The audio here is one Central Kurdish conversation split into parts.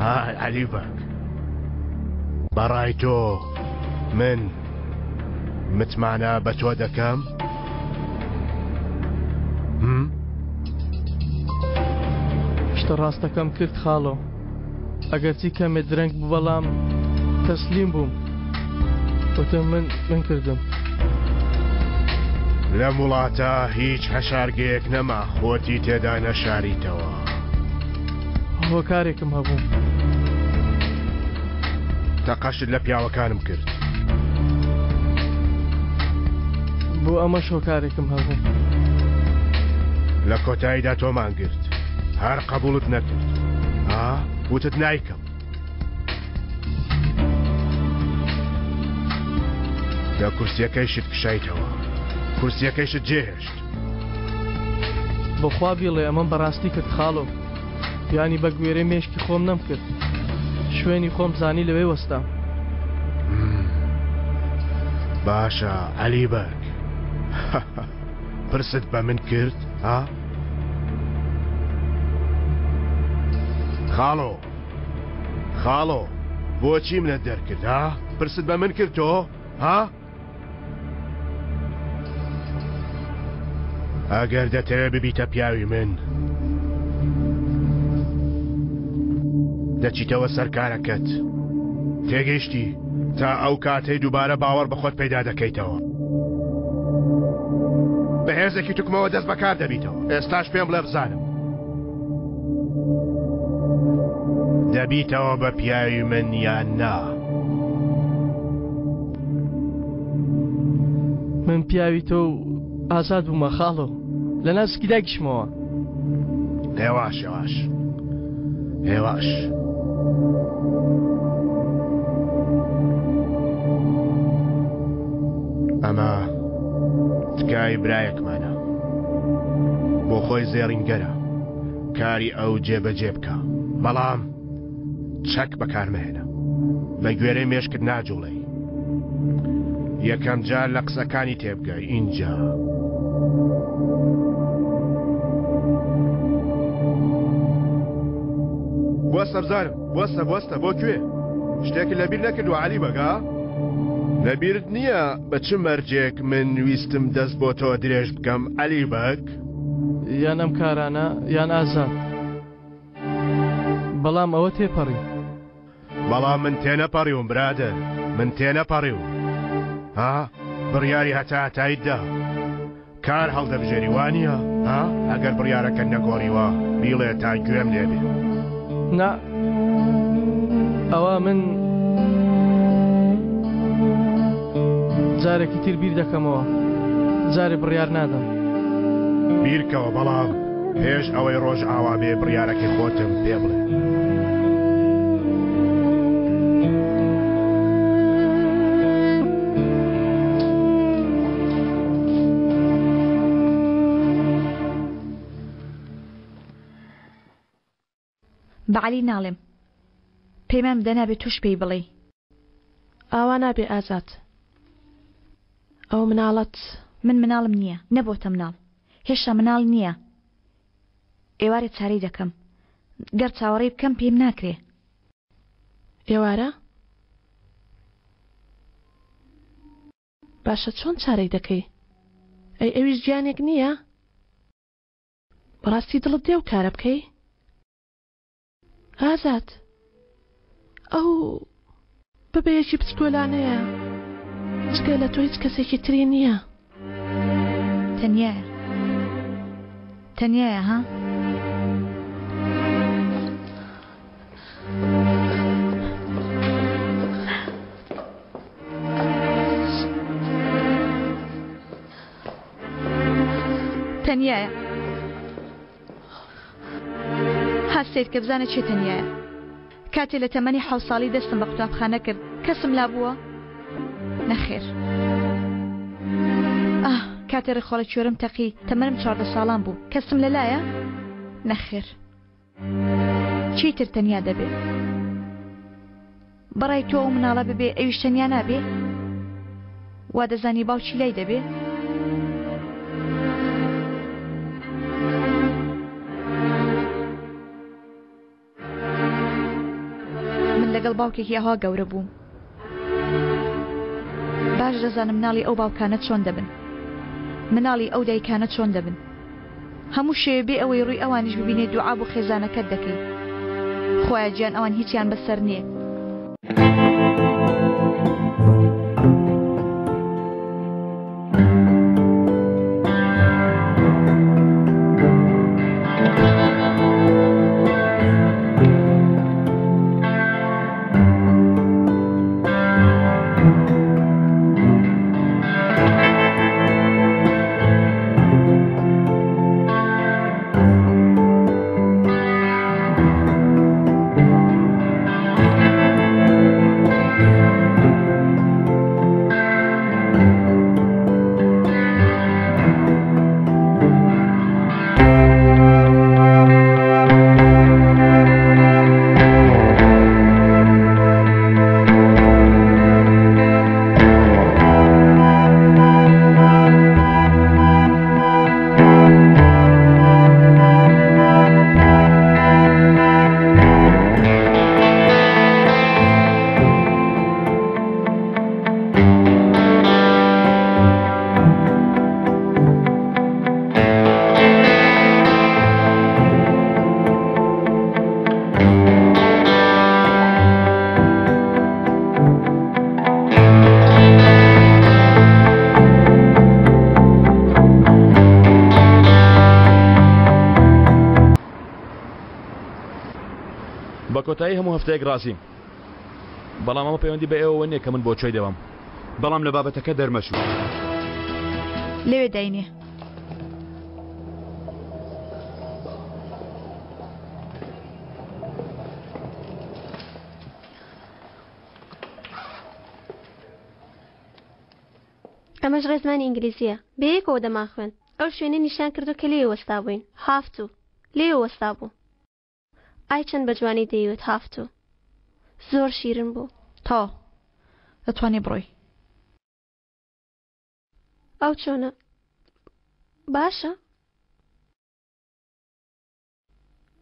ها علی بەک بەڕای تۆ من متمانە بە تۆ دەکەم؟ شتە ڕاستەکەم کرد خاڵۆ، ئەگەرچی کەمێ درەنگ بوو بەڵام تەسلیم بووم، وتم من کردم. لە وڵاتە هیچ هەشارگەیەک نەما خۆتی تێدا نەشاریتەوە. هۆکارێکم هەبوو. تەقەشت لە پیاوەکانم کرد. بۆ ئەمەش هۆکارێکم هەبوو. لە کۆتاییدا تۆمان گرت، هەر قبوڵت نەکرد. وتت نایکەم. لە کورسیەکەیشت کشایتەوە، کورسیەکەیشت جێهێشت. بەخوا بیڵێ ئەمەم بەڕاستی کرد خاڵۆ، یانی بە گوێرەی مێشکی خۆم نەم کرد، شوێنی خۆم زانی لەوێ وەستام. باشە عەلی بەرگ، پرست بە من کرد؟ خاڵۆ بۆچی منت دەرکرد؟ پرست بە من کرد تۆ؟ ئەگەر دەتەوێت ببیتە پیاوی من دەچیتەوە سەر کارەکەت، تێگەیشتی تا ئەو کاتەی دووبارە باوەڕ بەخۆت پەیدا دەکەیتەوە. بەهێزێکی توکمەوە دەست بەکار دەبیتەوە. ئێستاش پێم بڵێ بزانم دەبیتەوە بە پیاوی من یان نا؟ من پیاوی تۆ ئازاد بوومە خاڵۆ، لە ناسکی دایکیشمەوە. هێواش ئەمە تکای برایەکمانە، بۆ خۆی زێڕینگەرە کاری ئەو جێبەجێ بکە، بەڵام چەک بەکارمەهێنە، بە گوێرەی مێشکت ناجوڵێ. یەکەم جار لە قسەکانی تێبگەی ئینجا. بوەستە بزانم، بوەستە بۆ کوێ؟ شتێکی لەبیر نەکردووە عەلی بەگا؟ لەبیرت نییە بە چ مەرجێک من ویستم دەست بۆ تۆ درێژ بکەم عەلی بەگ؟ یان ئەم کارانە یان ئازاد، بەڵام ئەوە تێپەڕی. بەڵام من تێنەپەڕیوم برادر، من تێنەپەڕیوم. بڕیاری هەتاییتدا کار هەڵدەبژێری وانە؟ ئەگەر بڕیارەکە نەگۆڕیوە بیڵێ تا گوێم لێبێ. نا ئەوە من جارێکی تر بیر دەکەمەوە، جارێ بڕیار نادەم. بیرکەوە، بەڵام پێش ئەوەی ڕۆژ ئاوا بێ بڕیارەکەی خۆتم پێ بڵێ. بەعەلی ناڵێم، پەیمان بدە نابێت توش پێی بڵێ. ئاوا نابێ ئازاد، ئەو مناڵەت من مناڵم نییە، نەبۆتە مناڵ، هێشتا مناڵ نییە. ئێوارێ چارەی دەکەم، گەر چاوەڕێی بکەم پێم ناکرێ. ئێوارە؟ باشە چۆن چارەی دەکەی؟ ئەویش گیانێک نییە؟ بەڕاستی دڵت دێ و کارە بکەی؟ ئازاد، ئەو بەبەیەکی پچکۆلانەیە، جگە لە تۆ هیچ کەسێکی تری نییە. تەنیایە ها؟ تەنیایە. هەستێت کە بزانە چێ تەنیایە. کاتێ لە تەمەنی 7 ساڵی دەستم بە قوتابخانە کرد، کەسم لا بووە؟ نەخێر. کاتێ ڕێخۆڵە کوێرم تەقی، تەمەنم 14 ساڵان بوو، کەسم لەلایە؟ نەخێر. چیتر تەنیا دەبێ؟ بەڕای تۆ ئەو مناڵە ببێ ئەویش تەنیا نابێ؟ وا دەزانی باوکی لای دەبێ؟ لەگەڵ باوکێکی ئەها گەورە بووم باش دەزانم مناڵی ئەو باوکانە چۆن دەبن مناڵی ئەو دایکانە چۆن دەبن هەموو شێوێ بێ ئەوەی ڕووی ئەوانیش ببینێت دوعا بۆ خێزانەکەت دەکەی خۆیان گیان ئەوان هیچیان بەسەر نییە بە کۆتایی هەموو هەفتەیەک ڕاستیم بەڵام ئەمە پەیوەندی بە ئێوە نییە کە من بۆ چۆی دەوام بەڵام لە بابەتەکە دەرمەچوو لەوێ داینێ ئەمەش ڕێزمانی ئینگلیزیە بەیەکەوە دەما خوێن ئەو شوێنە نیشان کردو کە لێ وەستا بووین هافتوو لێ وەستا بوو ئای چەند بە جوانی دەیوت هافتوو زۆر شیرن بوو تا دەتوانێ بڕۆی ئەو چۆنە باشە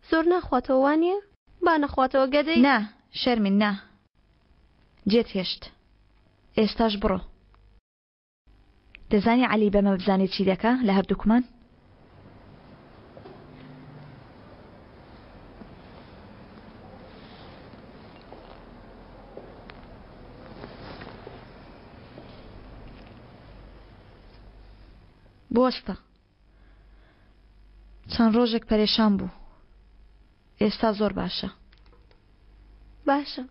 زۆر ناخواتەوە وانە با نەخواتەوە گەدەی نا شەرمین نا جێت هێشت ئێستاش بڕۆ دەزانی عەلی بەمە بزانێت چی دەکا لە هەردووکمان بۆستە چەند ڕۆژێک پەرێشان بوو ئێستا زۆر باشە باشە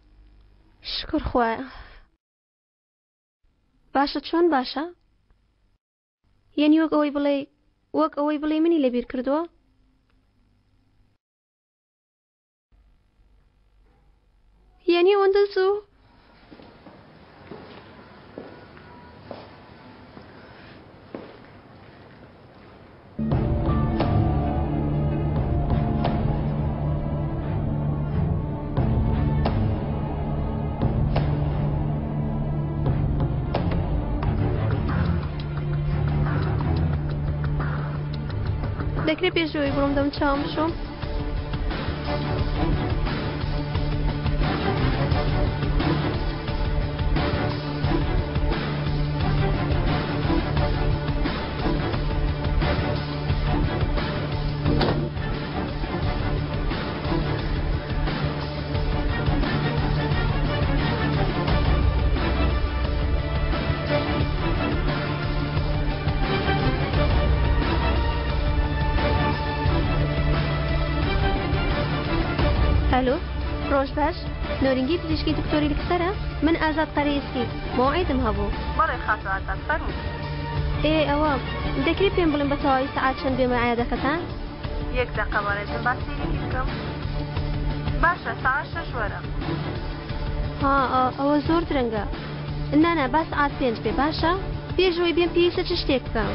شکر خوایە باشە چۆن باشە یعنی وەک ئەوەی بڵێ منی لەبیر کردووە یعنی ئەوەندە زوو دەکرێت پێشەوەی بڕۆم دەم چاوم بشۆم الو ڕۆژ باش نۆرینگی پزیشکی دکتۆری لەکسەرە من ئازاد قەرەیستی مۆعیدم هەبوو بەڵێ خاتە ئازاد فەرموو ئەوە دەکرێت پێم بڵێن بە تەواوی سەعات چەند بێمە عیادەکەتان یەک دەقە بەڕێزم با سەیرێکی بکەم باشە سەعات 6 وەرە ئەوە زۆر درەنگە نانە با سەعات 5 بێ باشە پێشەوەی بێم پێویستە چ شتێک بکەم